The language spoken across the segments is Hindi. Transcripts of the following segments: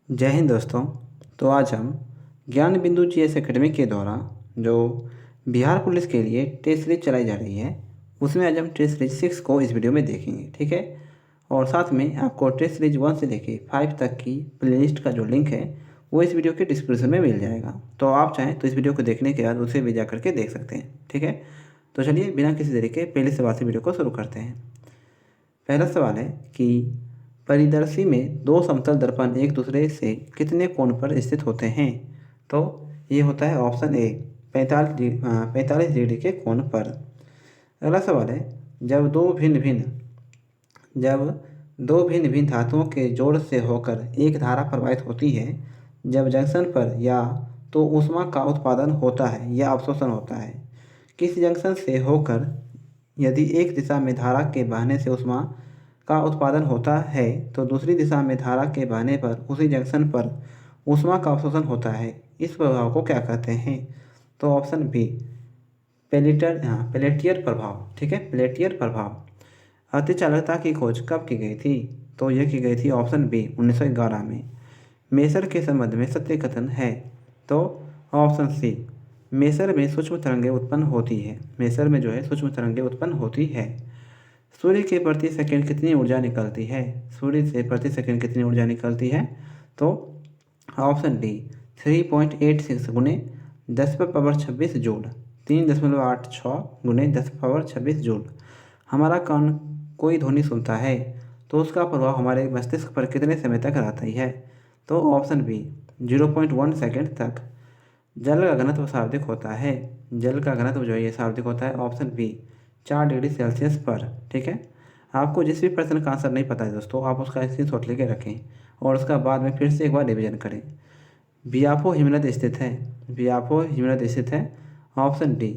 जय हिंद दोस्तों। तो आज हम ज्ञान बिंदु जीएस एकेडमी के द्वारा जो बिहार पुलिस के लिए टेस्ट सीरीज चलाई जा रही है उसमें आज हम टेस्ट सीरीज 6 को इस वीडियो में देखेंगे, ठीक है। और साथ में आपको टेस्ट सीरीज 1 से लेके 5 तक की प्लेलिस्ट का जो लिंक है वो इस वीडियो के डिस्क्रिप्शन में मिल जाएगा। तो आप चाहें तो इस वीडियो को देखने के बाद उसे भी जा करके देख सकते हैं, ठीक है। तो चलिए बिना किसी देरी के पहले सवाल से वीडियो को शुरू करते हैं। पहला सवाल है कि परिदर्शी में दो समतल दर्पण एक दूसरे से कितने कोण पर स्थित होते हैं। तो ये होता है ऑप्शन ए 45 डिग्री के कोण पर। अगला सवाल है जब दो भिन्न भिन्न धातुओं के जोड़ से होकर एक धारा प्रवाहित होती है, जब जंक्शन पर या तो ऊष्मा का उत्पादन होता है या अवशोषण होता है। किसी जंक्शन से होकर यदि एक दिशा में धारा के बहने से ऊष्मा का उत्पादन होता है तो दूसरी दिशा में धारा के बहने पर उसी जंक्शन पर ऊष्मा का अवशोषण होता है। इस प्रभाव को क्या कहते हैं। तो ऑप्शन बी पेलेटियर प्रभाव, ठीक है, पेलेटियर प्रभाव। अतिचालकता की खोज कब की गई थी। तो यह की गई थी ऑप्शन बी 1911 में। मेसर के संबंध में सत्य कथन है। तो ऑप्शन सी मेसर में सूक्ष्म तरंगें उत्पन्न होती है। मेसर में जो है सूक्ष्म तरंगें उत्पन्न होती है। सूर्य के प्रति सेकंड कितनी ऊर्जा निकलती है। सूर्य से प्रति सेकंड कितनी ऊर्जा निकलती है। तो ऑप्शन डी 3.86 गुने 10⁻26 जूल, 3.86 गुने 10⁻26 जूल। हमारा कान कोई ध्वनि सुनता है तो उसका प्रभाव हमारे मस्तिष्क पर कितने समय तक रहता है। तो ऑप्शन बी 0.1 सेकेंड तक। जल का घनत्व शाब्दिक होता है। जल का घनत्व जो है ये शाब्दिक होता है ऑप्शन बी 4 डिग्री सेल्सियस पर, ठीक है। आपको जिस भी प्रश्न का आंसर नहीं पता है दोस्तों, आप उसका स्क्रीनशॉट लेके रखें और उसका बाद में फिर से एक बार रिवीजन करें। बियापो हिमनद स्थित है। बियापो हिमनद स्थित है ऑप्शन डी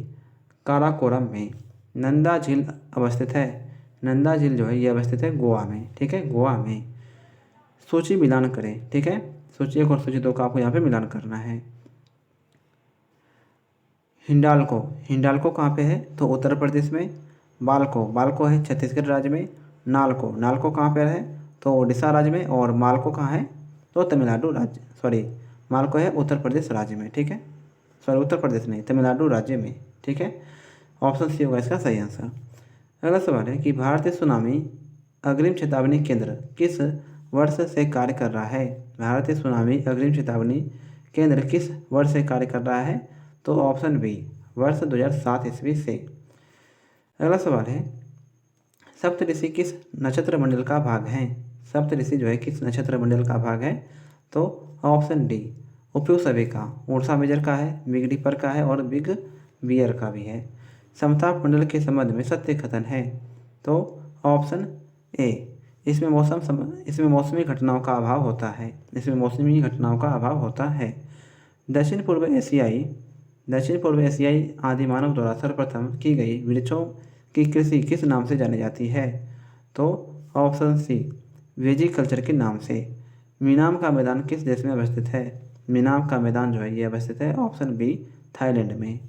काराकोरम में। नंदा झील अवस्थित है। नंदा झील जो है ये अवस्थित है गोवा में, ठीक है, गोवा में। सूची मिलान करें, ठीक है। सूची 1 और सूची 2 का आपको यहाँ पे मिलान करना है। हिंडाल्को, हिंडाल्को कहाँ पे है। तो उत्तर प्रदेश में। बाल्को, बाल्को है छत्तीसगढ़ राज्य में। नाल्को, नाल्को कहाँ पे है। तो उड़ीसा राज्य में। और माल्को कहाँ है। तो तमिलनाडु राज्य, सॉरी, माल्को है उत्तर प्रदेश राज्य में, ठीक है। सॉरी, उत्तर प्रदेश नहीं, तमिलनाडु राज्य में, ठीक है। ऑप्शन सी होगा इसका सही आंसर। अगला सवाल है कि भारतीय सुनामी अग्रिम चेतावनी केंद्र किस वर्ष से कार्य कर रहा है। भारतीय सुनामी अग्रिम चेतावनी केंद्र किस वर्ष से कार्य कर रहा है। तो ऑप्शन बी वर्ष 2007 ईस्वी से। अगला सवाल है सप्तऋषि किस नक्षत्र मंडल का भाग है। सप्तऋषि जो है किस नक्षत्र मंडल का भाग है। तो ऑप्शन डी उपयुसवे उड़सा मेजर का है, बिग डीपर का है और बिग बियर का भी है। समताप मंडल के संबंध में सत्य कथन है। तो ऑप्शन ए इसमें मौसमी घटनाओं का अभाव होता है। इसमें मौसमी घटनाओं का अभाव होता है। दक्षिण पूर्व एशियाई आदि मानव द्वारा सर्वप्रथम की गई वृक्षों की कृषि किस नाम से जानी जाती है। तो ऑप्शन सी वेजिकल्चर के नाम से। मीनाम का मैदान किस देश में अवस्थित है। मीनाम का मैदान जो है ये अवस्थित है ऑप्शन बी थाईलैंड में।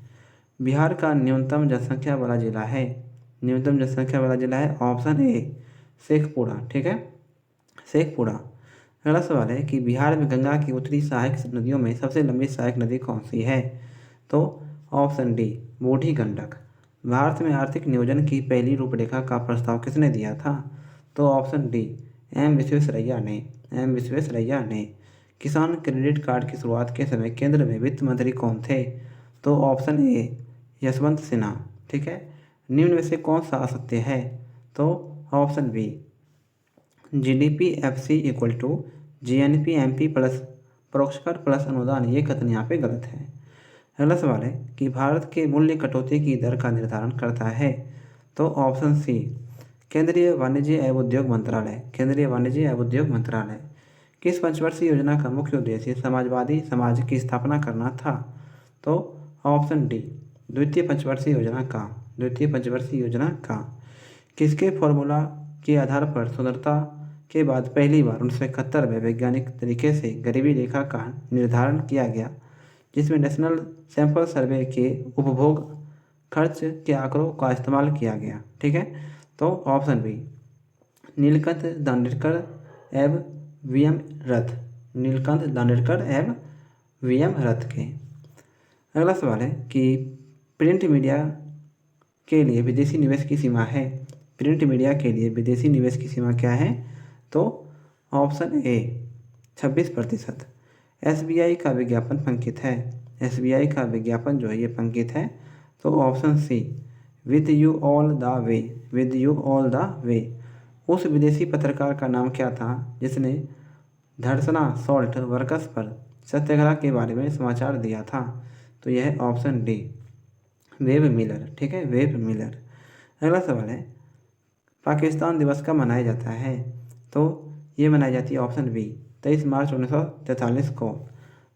बिहार का न्यूनतम जनसंख्या वाला जिला है। न्यूनतम जनसंख्या वाला जिला है ऑप्शन ए शेखपुरा, ठीक है, शेखपुरा। अगला सवाल है कि बिहार में गंगा की उत्तरी सहायक नदियों में सबसे लंबी सहायक नदी कौन सी है। तो ऑप्शन डी बूढ़ी गंडक। भारत में आर्थिक नियोजन की पहली रूपरेखा का प्रस्ताव किसने दिया था। तो ऑप्शन डी एम विश्वेश्वरैया ने। किसान क्रेडिट कार्ड की शुरुआत के समय केंद्र में वित्त मंत्री कौन थे। तो ऑप्शन ए यशवंत सिन्हा, ठीक है। निम्न में से कौन सा असत्य है। तो option B GDP/FC = GNP/MP plus परोक्ष कर प्लस अनुदान, ये कथन यहाँ पे गलत है। अगला सवाल है कि भारत के मूल्य कटौती की दर का निर्धारण करता है। तो ऑप्शन सी केंद्रीय वाणिज्य एवं उद्योग मंत्रालय। केंद्रीय वाणिज्य एवं उद्योग मंत्रालय। किस पंचवर्षीय योजना का मुख्य उद्देश्य समाजवादी समाज की स्थापना करना था। तो ऑप्शन डी द्वितीय पंचवर्षीय योजना का। किसके फॉर्मूला के आधार पर स्वतंत्रता के बाद पहली बार 1971 में वैज्ञानिक तरीके से गरीबी रेखा का निर्धारण किया गया, जिसमें नेशनल सैंपल सर्वे के उपभोग खर्च के आंकड़ों का इस्तेमाल किया गया, ठीक है। तो ऑप्शन बी नीलकंठ दांडेडकर एवं VM रथ, नीलकंठ दानेरकर एवं VM रथ के। अगला सवाल है कि प्रिंट मीडिया के लिए विदेशी निवेश की सीमा है। प्रिंट मीडिया के लिए विदेशी निवेश की सीमा क्या है? तो ऑप्शन ए 26%। SBI का विज्ञापन पंकित है। SBI का विज्ञापन जो है ये पंकित है। तो option C with you all the way. With you all the way. उस विदेशी पत्रकार का नाम क्या था जिसने धड़सना सॉल्ट वर्कर्स पर सत्याग्रह के बारे में समाचार दिया था? तो यह है ऑप्शन डी वेब मिलर। ठीक है, वेब मिलर। अगला सवाल है पाकिस्तान दिवस कब मनाया जाता है? तो ये मनाई जाती है ऑप्शन बी 23 मार्च 1943 को।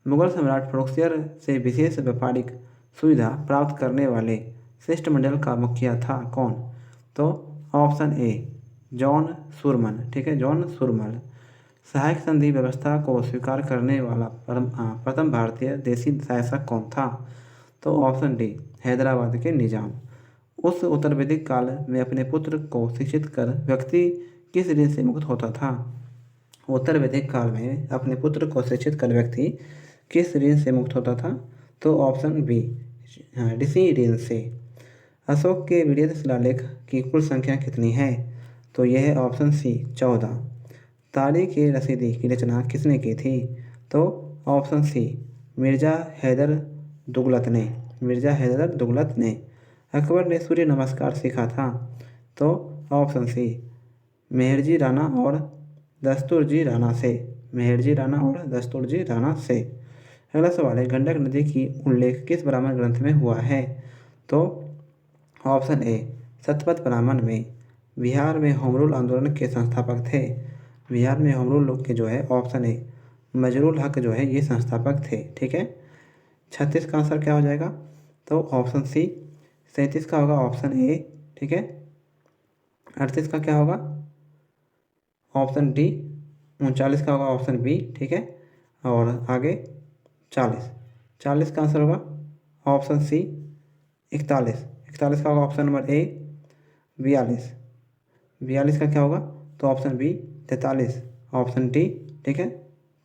मुगल सम्राट फर्रुखसियर से विशेष व्यापारिक सुविधा प्राप्त करने वाले शिष्टमंडल का मुखिया था कौन? तो ऑप्शन ए जॉन सुरमन। ठीक है, जॉन सुरमन। सहायक संधि व्यवस्था को स्वीकार करने वाला प्रथम भारतीय देशी शासक कौन था? तो ऑप्शन डी हैदराबाद के निजाम। उस उत्तर वैदिक काल में अपने पुत्र को शिक्षित कर व्यक्ति किस ऋण से मुक्त होता था? उत्तर वैदिक काल में अपने पुत्र को शिक्षित कर व्यक्ति किस ऋण से मुक्त होता था? तो ऑप्शन बी ऋषि ऋण से। अशोक के वृहद शिलालेख की कुल संख्या कितनी है? तो यह है ऑप्शन सी 14। तारीख ए रसीदी की रचना किसने की थी? तो ऑप्शन सी मिर्ज़ा हैदर दुगलत ने। मिर्ज़ा हैदर दुगलत ने। अकबर ने सूर्य नमस्कार सीखा था? तो ऑप्शन सी मेहरजी राणा और दस्तूरजी राणा से। मेहरजी राणा और दस्तूरजी राणा से। अगला सवाल है गंडक नदी की उल्लेख किस ब्राह्मण ग्रंथ में हुआ है? तो ऑप्शन ए शतपथ ब्राह्मण में। बिहार में होम रूल आंदोलन के संस्थापक थे। बिहार में होम रूल के जो है ऑप्शन ए मजरूल हक जो है ये संस्थापक थे। ठीक है, 36 का आंसर क्या हो जाएगा? तो ऑप्शन सी। 37 का होगा ऑप्शन ए। ठीक है, 38 का क्या होगा? Option D. 39 का होगा ऑप्शन बी। ठीक है, और आगे 40 का आंसर होगा ऑप्शन सी 41 का होगा ऑप्शन नंबर ए 42 का क्या होगा? तो ऑप्शन बी 43 ऑप्शन डी। ठीक है,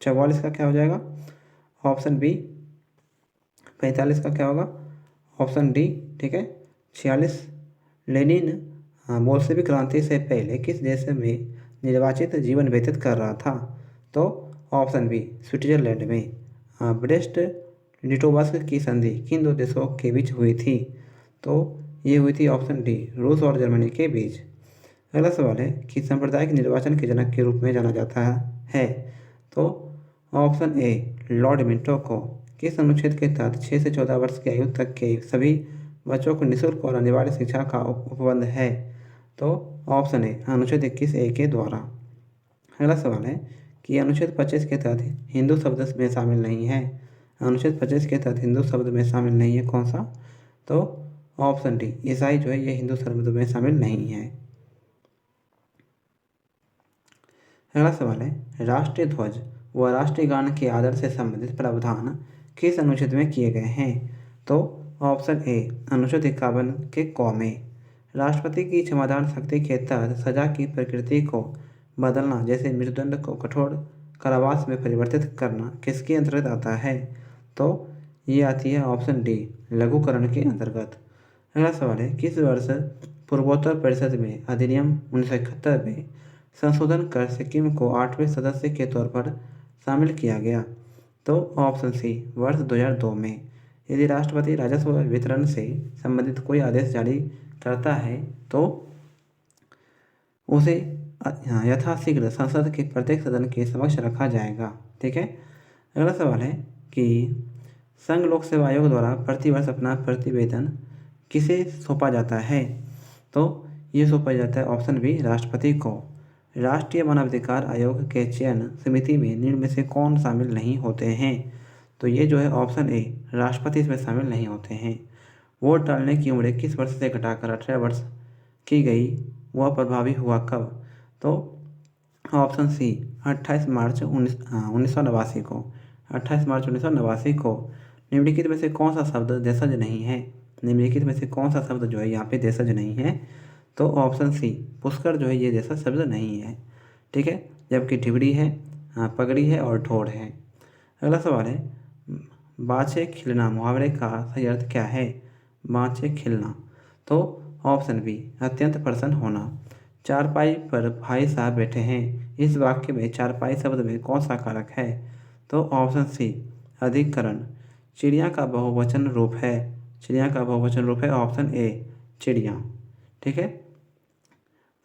44 का क्या हो जाएगा? ऑप्शन बी 45 का क्या होगा? Option D. ठीक है, 46 लेनिन बोल्शेविक क्रांति से पहले किस देश में निर्वाचित जीवन व्यतीत कर रहा था? तो ऑप्शन बी स्विट्जरलैंड में। ब्रेस्ट लिटोवस्क की संधि किन दो देशों के बीच हुई थी? तो ये हुई थी ऑप्शन डी रूस और जर्मनी के बीच। अगला सवाल है कि सांप्रदायिक निर्वाचन के जनक के रूप में जाना जाता है? तो ऑप्शन ए लॉर्ड मिंटो को। किस अनुच्छेद के तहत 6 से 14 वर्ष की आयु तक के सभी बच्चों को निःशुल्क और अनिवार्य शिक्षा का उपबंध है? तो ऑप्शन ए अनुच्छेद 21A के द्वारा। अगला सवाल है कि अनुच्छेद 25 के तहत हिंदू शब्द में शामिल नहीं है। अनुच्छेद 25 के तहत हिंदू शब्द में शामिल नहीं है कौन सा? तो ऑप्शन डी ईसाई जो है ये हिंदू शब्द में शामिल नहीं है। अगला सवाल है राष्ट्रीय ध्वज व राष्ट्रीय गान के आदर से संबंधित प्रावधान किस अनुच्छेद में किए गए हैं? तो ऑप्शन ए अनुच्छेद 51 के क में। राष्ट्रपति की क्षमादान शक्ति के तहत सजा की प्रकृति को बदलना जैसे मृत्युदंड को कठोर कारावास में परिवर्तित करना किसके अंतर्गत आता है? तो ये आती है ऑप्शन डी लघुकरण के अंतर्गत। अगला सवाल है किस वर्ष पूर्वोत्तर परिषद में अधिनियम 1971 में संशोधन कर सिक्किम को 8वें सदस्य के तौर पर शामिल किया गया? तो ऑप्शन सी वर्ष 2002 में। यदि राष्ट्रपति राजस्व वितरण से संबंधित कोई आदेश जारी करता है तो उसे यथाशीघ्र संसद के प्रत्येक सदन के समक्ष रखा जाएगा। ठीक है, अगला सवाल है कि संघ लोक सेवा आयोग द्वारा प्रतिवर्ष अपना प्रतिवेदन किसे सौंपा जाता है? तो ये सौंपा जाता है ऑप्शन बी राष्ट्रपति को। राष्ट्रीय मानवाधिकार आयोग के चयन समिति में निम्न में से कौन शामिल नहीं होते हैं? तो ये जो है ऑप्शन ए राष्ट्रपति इसमें शामिल नहीं होते हैं। वोट डालने की उम्र 21 वर्ष से घटाकर 18 वर्ष की गई, वह प्रभावी हुआ कब? तो ऑप्शन सी 28 मार्च 1989 को। 28 मार्च 1989 को। निम्नलिखित में से कौन सा शब्द देशज नहीं है? निम्नलिखित में से कौन सा शब्द जो है यहाँ पे देशज नहीं है? तो ऑप्शन सी पुष्कर जो है ये देशज शब्द नहीं है। ठीक है, जबकि ढिबरी है, पगड़ी है और ढोर है। अगला सवाल है बाछे खिलना मुहावरे का सही अर्थ क्या है? बाछे खिलना, तो ऑप्शन बी अत्यंत प्रसन्न होना। चारपाई पर भाई साहब बैठे हैं, इस वाक्य में चारपाई शब्द में कौन सा कारक है? तो ऑप्शन सी अधिकरण। चिड़िया का बहुवचन रूप है, चिड़िया का बहुवचन रूप है ऑप्शन ए चिड़िया। ठीक है।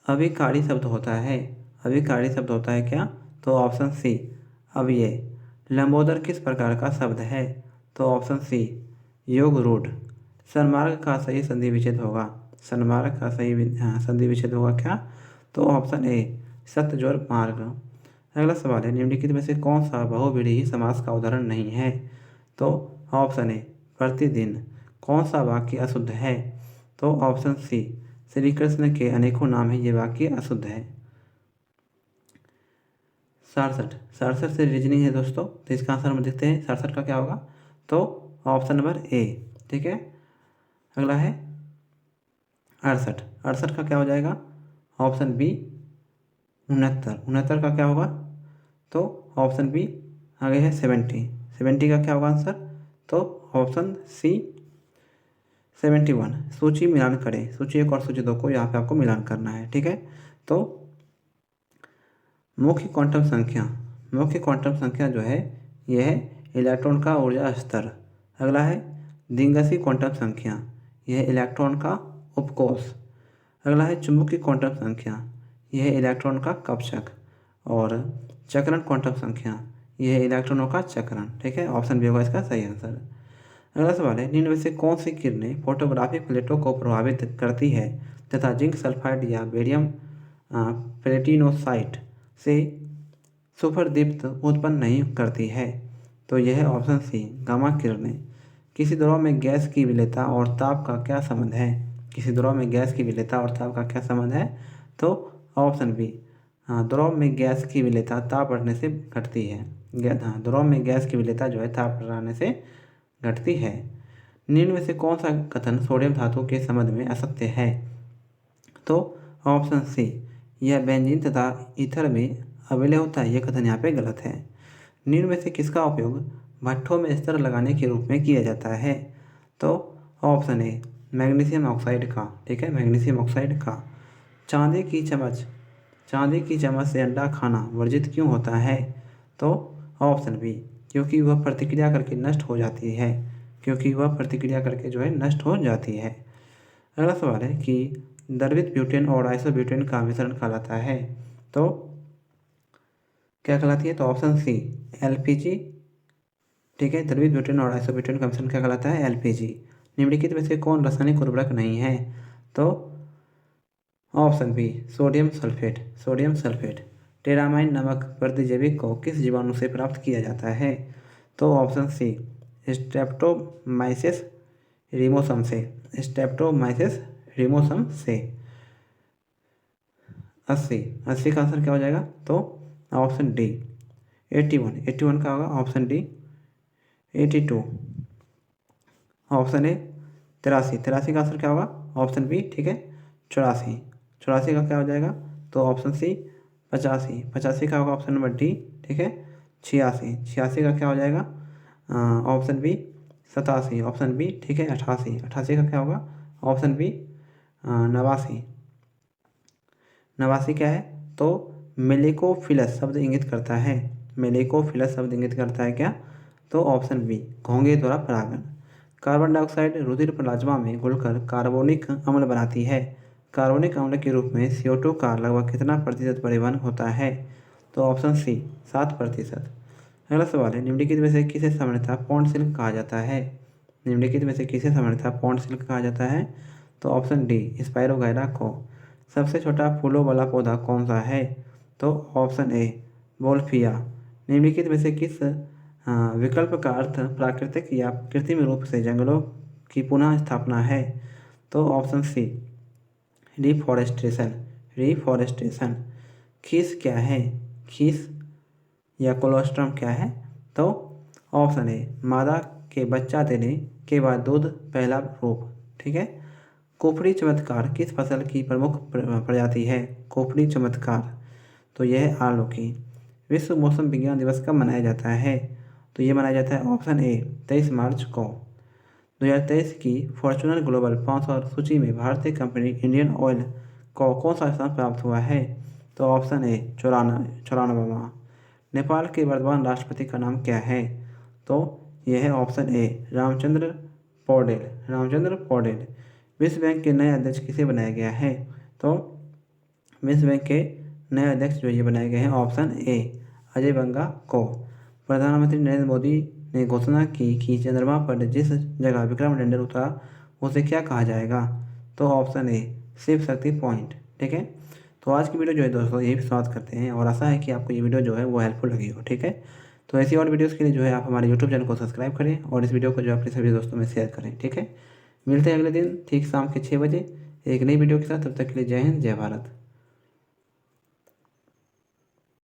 अभिकारी शब्द होता है, अभिकारी शब्द होता है क्या? तो ऑप्शन सी अव्यय। लंबोदर किस प्रकार का शब्द है? तो ऑप्शन सी योग रूढ़। सन्मार्ग का सही संधि विच्छेद होगा, सन्मार्ग का सही संधि विच्छेद होगा क्या? तो ऑप्शन ए सत्य जोड़ मार्ग। अगला सवाल है निम्नलिखित में से कौन सा बहुव्रीहि समास का उदाहरण नहीं है? तो ऑप्शन ए प्रतिदिन। कौन सा वाक्य अशुद्ध है? तो ऑप्शन सी श्री कृष्ण के अनेकों नाम है, ये वाक्य अशुद्ध है। 67 से रीजनिंग है दोस्तों, तो इसका आंसर हम देखते हैं 67 का क्या होगा। तो ऑप्शन नंबर ए। ठीक है। अगला है 68 का क्या हो जाएगा? ऑप्शन बी 69 का क्या होगा? तो ऑप्शन बी आगे है 70 का क्या होगा आंसर? तो ऑप्शन सी 71। सूची मिलान करें, सूची 1 और सूची 2 को यहाँ पे आपको मिलान करना है। ठीक है। तो मुख्य क्वांटम संख्या, मुख्य क्वांटम संख्या जो है यह है इलेक्ट्रॉन का ऊर्जा स्तर। अगला है दिंगसी क्वांटम संख्या, यह है इलेक्ट्रॉन का उपकोष। अगला है चुंबकीय क्वांटम संख्या, यह है इलेक्ट्रॉन का कक्षक। और चक्रण क्वांटम संख्या, यह है इलेक्ट्रॉनों का चक्रण। ठीक है। ऑप्शन बी होगा इसका सही आंसर। अगला सवाल है निम्न में से कौन सी किरणें फोटोग्राफिक प्लेटों को प्रभावित करती है तथा जिंक सल्फाइड या बेरियम प्लेटिनोसाइट से सुपर दीप्त उत्पन्न नहीं करती है? तो यह है ऑप्शन सी गामा किरणें। किसी द्रव में गैस की विलेयता और ताप का क्या संबंध है? किसी द्रव में गैस की विलेयता और ताप का क्या संबंध है? तो ऑप्शन बी द्रव में गैस की विलेयता ताप बढ़ने से घटती है। द्रव में गैस की विलेयता जो है ताप बढ़ने से घटती है। निम्न में से कौन सा कथन सोडियम धातु के संबंध में असत्य है? तो ऑप्शन सी यह बेंजीन तथा ईथर में अविलय होता है, यह कथन यहाँ पे गलत है। निम्न में से किसका उपयोग भट्ठों में स्तर लगाने के रूप में किया जाता है? तो ऑप्शन ए मैग्नीशियम ऑक्साइड का। ठीक है, मैग्नीशियम ऑक्साइड का। चांदी की चम्मच, चांदी की चम्मच से अंडा खाना वर्जित क्यों होता है? तो ऑप्शन बी क्योंकि वह प्रतिक्रिया करके नष्ट हो जाती है, क्योंकि वह प्रतिक्रिया करके जो है नष्ट हो जाती है। अगला सवाल है कि द्रवित ब्यूटेन और आइसोब्यूटेन का मिश्रण कहलाता है, तो क्या कहलाती है? तो ऑप्शन सी एलपीजी। ठीक है, द्रवित ब्यूटेन और आइसोब्यूटेन का मिश्रण क्या कहलाता है? एलपीजी। निम्नलिखित में से कौन रासायनिक उर्वरक नहीं है? तो option B sodium sulphate, sodium sulphate. टेरामाइन नामक प्रतिजैविक को किस जीवाणु से प्राप्त किया जाता है? तो ऑप्शन सी स्ट्रेप्टोमाइसिस रिमोसम से, स्ट्रेप्टोमाइसिस रिमोसम से। 80 का आंसर क्या हो जाएगा? तो ऑप्शन डी 81 का होगा ऑप्शन डी 82। ऑप्शन ए 83 का आंसर क्या होगा? ऑप्शन बी ठीक है 84 का क्या हो जाएगा? तो ऑप्शन सी 85 का होगा ऑप्शन नंबर डी। ठीक है। 86 का क्या हो जाएगा? ऑप्शन बी 87, ऑप्शन बी ठीक है 88 का क्या होगा? ऑप्शन बी 89 क्या है? तो मेलेकोफिलस शब्द इंगित करता है, मेलेकोफिलस शब्द इंगित करता है क्या? तो ऑप्शन बी घोंघे द्वारा परागण। कार्बन डाइऑक्साइड रुधिर प्लाज्मा में घुलकर कार्बोनिक अम्ल बनाती है, कार्बोनिक अम्ल के रूप में CO2 का लगभग कितना प्रतिशत परिवहन होता है? तो ऑप्शन सी 7%। अगला सवाल है निम्नलिखित में से किसे सामान्यतः पौंड सिल्क कहा जाता है? निम्नलिखित में से किसे सामान्यतः पौंड सिल्क कहा जाता है? तो ऑप्शन डी स्पाइरोगाइरा को। सबसे छोटा फूलों वाला पौधा कौन सा है? तो ऑप्शन ए वोल्फिया। निम्नलिखित में से किस विकल्प का अर्थ प्राकृतिक या कृत्रिम रूप से जंगलों की पुनः स्थापना है? तो ऑप्शन सी रिफॉरेस्टेशन, रिफॉरेस्टेशन। खीस क्या है? खीस या कोलोस्ट्रम क्या है? तो ऑप्शन ए मादा के बच्चा देने के बाद दूध पहला रूप। ठीक है। कोपरी चमत्कार किस फसल की प्रमुख प्रजाति है? कोपरी चमत्कार, तो यह है आलू की। विश्व मौसम विज्ञान दिवस कब मनाया जाता है? तो ये मनाया जाता है ऑप्शन ए 23 मार्च को। 2023 की फॉर्च्यूनर ग्लोबल 500 सूची में भारतीय कंपनी इंडियन ऑयल को कौन सा स्थान प्राप्त हुआ है? तो ऑप्शन ए 94वां। नेपाल के वर्तमान राष्ट्रपति का नाम क्या है? तो यह है ऑप्शन ए रामचंद्र पौडेल। विश्व बैंक के नए अध्यक्ष किसे बनाया गया है? तो विश्व बैंक के नए अध्यक्ष जो ये बनाए गए हैं ऑप्शन ए अजय बंगा को। प्रधानमंत्री नरेंद्र मोदी ने घोषणा की कि चंद्रमा पर जिस जगह विक्रम लैंडर उतरा उसे क्या कहा जाएगा? तो option A Shiv Shakti point. ठीक है, तो आज की वीडियो जो है दोस्तों यही समाप्त करते हैं और आशा है कि आपको ये वीडियो जो है वो हेल्पफुल लगी हो। ठीक है, तो ऐसी और वीडियोज़ के लिए जो है आप हमारे यूट्यूब चैनल को सब्सक्राइब करें और इस वीडियो को जो अपने सभी दोस्तों में शेयर करें। ठीक है, मिलते हैं अगले दिन ठीक शाम के 6 बजे एक नई वीडियो के साथ। तब तक के लिए जय हिंद, जय भारत।